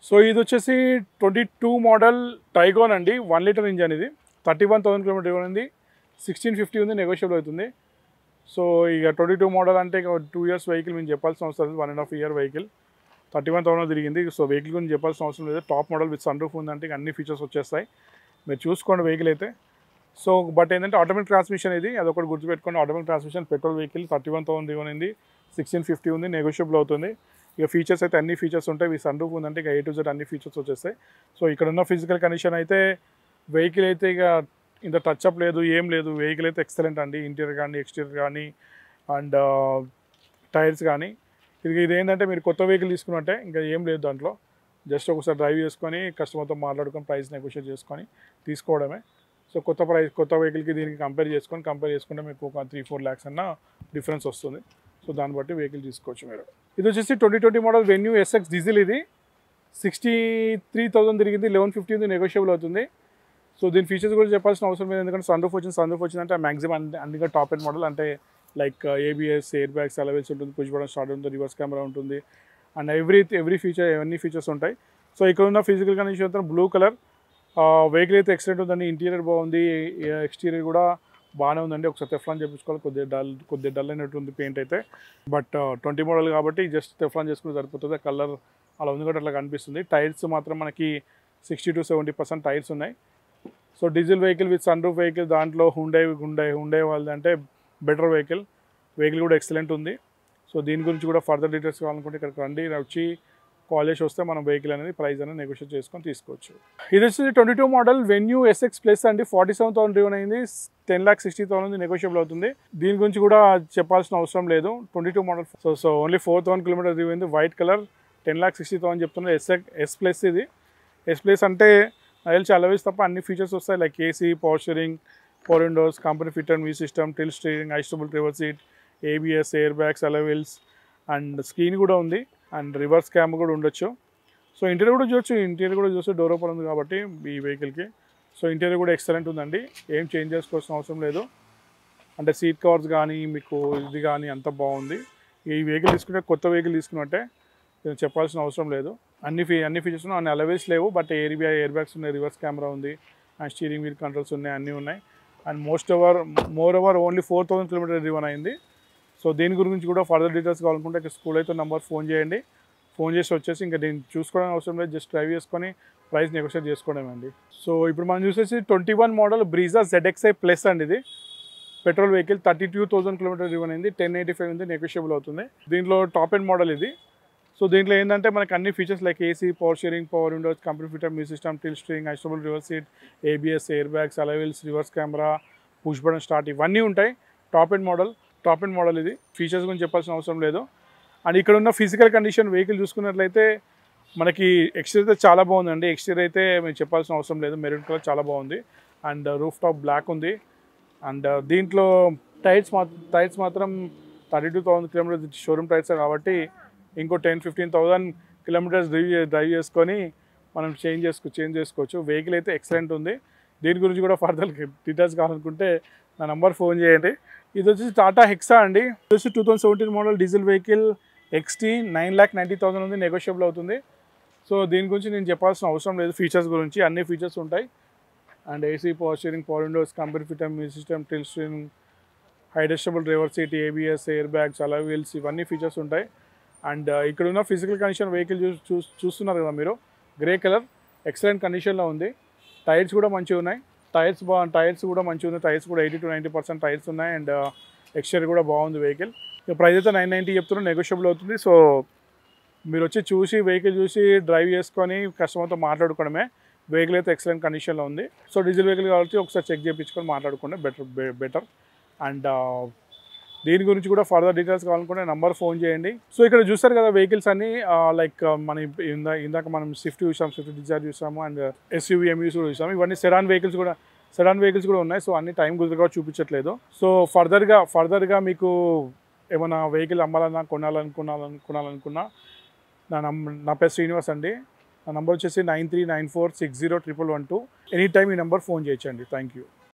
So ఇది వచ్చేసి 22 model టైగోన్ అండి, 1 లీటర్ ఇంజన్. ఇది 31,000 కిలోమీటర్ ఉంది, 1650 ఉంది, నెగోషియబుల్ అవుతుంది. సో ఇక 22 మోడల్ అంటే ఇక 2 ఇయర్స్ వెహికల్ మేము చెప్పాల్సిన అవసరం లేదు, 1.5 ఇయర్ వెహికల్ 31,000 తిరిగింది. సో వెహికల్ గురించి చెప్పాల్సిన అవసరం లేదు. Top model with sunroof ఉందంటే ఇక అన్ని ఫీచర్స్ వచ్చేస్తాయి, మీరు చూసుకోండి వెహికల్ అయితే. సో బట్ ఏంటంటే ఆటోమేటిక్ ట్రాన్స్మిషన్ ఇది, అదొకటి గుర్తుపెట్టుకోండి. ఆటోమేటిక్ ట్రాన్స్మిషన్, పెట్రోల్ వెహికల్, 31,000 దిగునింది, 1650 ఉంది, నెగోషియబుల్ అవుతుంది. ఇక ఫీచర్స్ అయితే అన్ని ఫీచర్స్ ఉంటాయి. ఈ సన్ రూఫ్ ఉందంటే ఇక A to Z అన్ని ఫీచర్స్ వచ్చేస్తాయి. సో ఇక్కడ ఉన్న ఫిజికల్ కండిషన్ అయితే వెహికల్ అయితే ఇక ఇంత టచ్అప్ లేదు, ఏం లేదు. వెహికల్ అయితే ఎక్సలెంట్ అండి, ఇంటీరియర్ కానీ ఎక్స్టీరియర్ కానీ అండ్ టైర్స్ కానీ. ఇది ఏంటంటే మీరు కొత్త వెహికల్ తీసుకున్నట్టే, ఇంకా ఏం లేదు దాంట్లో. జస్ట్ ఒకసారి డ్రైవ్ చేసుకొని కస్టమర్తో మాట్లాడుకొని ప్రైస్ నెగోషియేట్ చేసుకొని తీసుకోవడమే. సో కొత్త వెహికల్కి దీనికి కంపేర్ చేసుకుంటే మీకు ఒక 3-4 lakhs అన్న డిఫరెన్స్ వస్తుంది. సో దాన్ని బట్టి వెహికల్ తీసుకోవచ్చు మీరు. ఇది వచ్చేసి 2020 మోడల్ వెన్యూ SX డీజిల్. ఇది 63,000 తిరిగింది, 1150 ఉంది, నెగోషియబుల్ అవుతుంది. సో దీని ఫీచర్స్ గురించి చెప్పాల్సిన అవసరం లేదు, ఎందుకంటే సన్ రూఫ్ వచ్చిందంటే మ్యాక్సిమం అన్ని టాప్ ఎండ్ మోడల్. అంటే లైక్ ABS, ఎయిర్ బ్యాగ్స్, అలవెల్స్ ఉంటుంది, పుష్ బటన్ స్టార్ట్ ఉంటుంది, రివర్స్ కెమెరా ఉంటుంది అండ్ ఎవ్రీ ఫీచర్, అన్ని ఫీచర్స్ ఉంటాయి. సో ఇక్కడ ఉన్న ఫిజికల్ కండిషన్ అంతా బ్లూ కలర్. వెహికల్ అయితే ఎక్సలెంట్ ఉందండి, ఇంటీరియర్ బాగుంది, ఎక్స్టీరియర్ కూడా బాగానే ఉందండి. ఒకసారి టెఫ్లాన్ చేయించుకోవాలి, కొద్దిగా డల్ అయినట్టు ఉంది పెయింట్ అయితే. బట్ 20 మోడల్ కాబట్టి జస్ట్ టెఫ్లాన్ చేసుకుంటే సరిపోతుంది. కలర్ అలా ఉంది కాబట్టి అట్లా కనిపిస్తుంది. టైర్స్ మాత్రం మనకి 60 to 70% టైర్స్ ఉన్నాయి. So diesel vehicle with sunroof vehicle, దాంట్లో హుండై వాళ్ళది అంటే బెటర్ వెహికల్ కూడా ఎక్సలెంట్ ఉంది. సో దీని గురించి కూడా ఫర్దర్ డీటెయిల్స్ కావాలనుకుంటే ఇక్కడికి రండి, వచ్చి కాల్ చేసి వస్తే మనం వెహికల్ అనేది ప్రైస్ అనేది నెగోషియేట్ చేసుకొని తీసుకోవచ్చు. ఇది వచ్చేసి 22 మోడల్ వెన్యూ SX ప్లస్ అండి, 47,000 డ్రివెన్ అయింది, 10,60,000 నెగోషియబుల్ అవుతుంది. దీని గురించి కూడా చెప్పాల్సిన అవసరం లేదు. 22 model, so only 4,000 kilometre drive అయింది, వైట్ కలర్, 10,60,000 చెప్తున్నారు. S ప్లస్ ఇది. S ప్లస్ అంటే తెలిసి అలవేస్ తప్ప అన్ని ఫీచర్స్ వస్తాయి, like AC, power steering, power Windows, company fitted music system, till steering, adjustable reverse seat, ABS, air bags, అలవెల్స్ and screen కూడా ఉంది అండ్ రివర్స్ క్యామ్ కూడా ఉండొచ్చు. సో ఇంటీరియర్ కూడా చూస్తే డోర్ ఓపెన్ ఉంది కాబట్టి ఈ వెహికల్కి. సో ఇంటీరియర్ కూడా ఎక్సలెంట్ ఉందండి, ఏం చేంజ్ చేసుకోవాల్సిన అవసరం లేదు. అంటే సీట్ కవర్స్ కానీ మీకు ఇది కానీ అంత బాగుంది. ఈ వెహికల్ తీసుకుంటే కొత్త వెహికల్ తీసుకున్నట్టే, చెప్పాల్సిన అవసరం లేదు. అన్ని ఫీచర్స్ ఉన్నాయి, అన్ని అలవేస్ లేవు, బట్ ఎయిర్ బ్యాగ్స్ ఉన్నాయి, రివర్స్ కెమెరా ఉంది అండ్ స్టీరింగ్ వీల్ కంట్రోల్స్ ఉన్నాయి, అన్నీ ఉన్నాయి. And moreover only 4,000 kilometre driven అయింది. సో దీని గురించి కూడా ఫర్దర్ డీటెయిల్స్ కావాలనుకుంటే ఇక్కడ స్కూల్ అయితే నెంబర్ ఫోన్ చేయండి, ఫోన్ చేసి వచ్చేసి ఇంకా దీన్ని చూసుకోవడానికి అవసరం లేదు, జస్ట్ డ్రైవ్ చేసుకొని ప్రైస్ నెగోషియేట్ చేసుకోవడం అండి. సో ఇప్పుడు మనం చూసేసి 21 మోడల్ బ్రీజా ZXi ప్లస్ అండి. ఇది పెట్రోల్ వెహికల్, 32,000 కిలోమీటర్ డ్రివెన్ అయింది, 1085 ఉంది, నెగోషియబుల్ అవుతుంది. దీంట్లో టాప్ ఎండ్ మోడల్ ఇది. సో దీంట్లో ఏంటంటే మనకి అన్ని features like AC, power steering, power Windows, company fitted music system, till steering, adjustable reverse seat, ABS, air bags, అలవెల్స్, reverse camera, push button start, ఇవన్నీ ఉంటాయి. టాప్ ఎండ్ మోడల్ ఇది. Features గురించి చెప్పాల్సిన అవసరం లేదు. అండ్ ఇక్కడ ఉన్న ఫిజికల్ కండిషన్ వెహికల్ చూసుకున్నట్లయితే మనకి ఎక్స్టీరియర్ అయితే చాలా బాగుందండి. ఎక్స్టీరియర్ అయితే మేము చెప్పాల్సిన అవసరం లేదు, మెరూన్ కలర్ చాలా బాగుంది అండ్ రూఫ్ టాప్ బ్లాక్ ఉంది. అండ్ దీంట్లో టైర్స్ మాత్రం 32,000 కిలోమీటర్స్ షోరూమ్ టైర్స్ కాబట్టి ఇంకో 10-15,000 కిలోమీటర్స్ డ్రైవ్ చేసుకొని మనం చేంజ్ చేసుకోవచ్చు. వెహికల్ అయితే ఎక్సలెంట్ ఉంది. దీని గురించి కూడా ఫర్దర్ డీటెయిల్స్ కావాలనుకుంటే నా నెంబర్ ఫోన్ చేయండి. ఇది వచ్చేసి టాటా హెక్సా అండి. ఇది వచ్చి 2017 మోడల్ డీజిల్ వెహికల్, XT, 9,90,000 ఉంది, నెగోషియబుల్ అవుతుంది. సో దీని గురించి నేను చెప్పాల్సిన అవసరం లేదు, ఫీచర్స్ గురించి అన్ని ఫీచర్స్ ఉంటాయి. And AC, power steering, power Windows, company fitted music system, till steering, adjustable reverse seat, ABS, air bags, alloy wheels, ఇవన్నీ ఫీచర్స్ ఉంటాయి. అండ్ ఇక్కడ ఉన్న ఫిజికల్ కండిషన్ వెహికల్ చూస్తున్నారు కదా మీరు, గ్రే కలర్, ఎక్సలెంట్ కండిషన్లో ఉంది. టైర్స్ కూడా మంచిగా ఉన్నాయి, టైర్స్ కూడా మంచిగా ఉన్నాయి. టైర్స్ కూడా 80 to 90% టైర్స్ ఉన్నాయి అండ్ ఎక్స్టీరియర్ కూడా బాగుంది వెహికల్. ఇక ప్రైస్ అయితే 990 చెప్తున్నారు, నెగోషియబుల్ అవుతుంది. సో మీరు వచ్చి వెహికల్ చూసి డ్రైవ్ చేసుకొని కస్టమర్తో మాట్లాడుకోవడమే. వెహికల్ అయితే ఎక్సలెంట్ కండిషన్లో ఉంది. సో డీజిల్ వెహికల్ కాబట్టి ఒకసారి చెక్ చేయించుకొని మాట్లాడుకోండి బెటర్. అండ్ దీని గురించి కూడా ఫర్దర్ డీటెయిల్స్ కావాలనుకుంటే నెంబర్ ఫోన్ చేయండి. సో ఇక్కడ చూస్తారు కదా వెహికల్స్ అన్ని, లైక్ మన ఇందాక మనం స్విఫ్ట్ డిజైర్ చూసాము అండ్ SUV, MUVs కూడా చూసాము. ఇవన్నీ సెడాన్ వెహికల్స్ కూడా ఉన్నాయి. సో అన్ని టైం కుదిరిగా చూపించట్లేదు. సో ఫర్దర్గా మీకు ఏమైనా వెహికల్ అమ్మాలన్నా కొనాలనుకున్నా నా పేరు శ్రీనివాస్ అండి. నా నెంబర్ వచ్చేసి 9394601112. ఎనీ టైం ఈ నెంబర్ ఫోన్ చేయొచ్చండి. Thank you.